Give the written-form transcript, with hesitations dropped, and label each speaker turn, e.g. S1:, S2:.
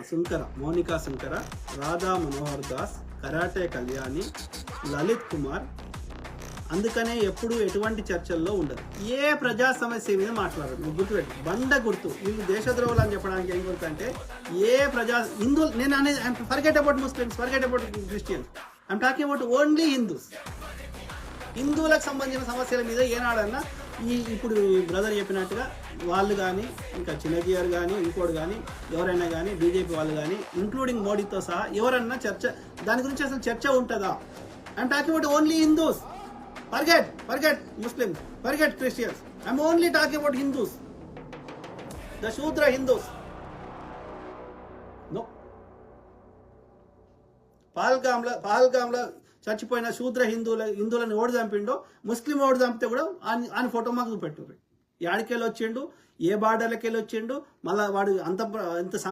S1: Sunkara, Mounika Sunkara, Radha Manohar Das, karate Kalyani, Lalit Kumar. అందుకనే ఎప్పుడు ఎటువంటి చర్చల్లో ఉండదు. ఏ ప్రజా సమస్య మీద మాట్లాడరు. నువ్వు గుర్తుపెట్టు, బండ గుర్తు. వీళ్ళు దేశద్రోహులు అని చెప్పడానికి ఏం గుర్తు అంటే ఏ హిందువులు, నేను అనేది forget about Muslims, forget about Christians, I'm talking about only Hindus. హిందువులకు సంబంధించిన సమస్యల మీద ఏనాడన్నా ఇప్పుడు బ్రదర్ చెప్పినట్టుగా వాళ్ళు కానీ, ఇంకా చిన్నజీఆర్ కానీ, ఇంకోటి కానీ, ఎవరైనా కానీ, బీజేపీ వాళ్ళు కానీ, ఇంక్లూడింగ్ మోడీతో సహా ఎవరన్నా దాని గురించి అసలు చర్చ ఉంటుందా? I'm talking about only Hindus. Forget Muslims, forget Christians. I'm only talking about Hindus, the Shudra Hindus. No. పహల్గామ్లో చచ్చిపోయిన శూద్ర హిందువులను ఓడి చంపిండో, ముస్లిం ఓడి చంపితే కూడా ఆయన ఫోటో మాకు చూపెట్టు. యాడికెళ్ళి వచ్చిండు, ఏ బార్డర్లకి వెళ్ళి వచ్చిండు, మళ్ళీ వాడు అంత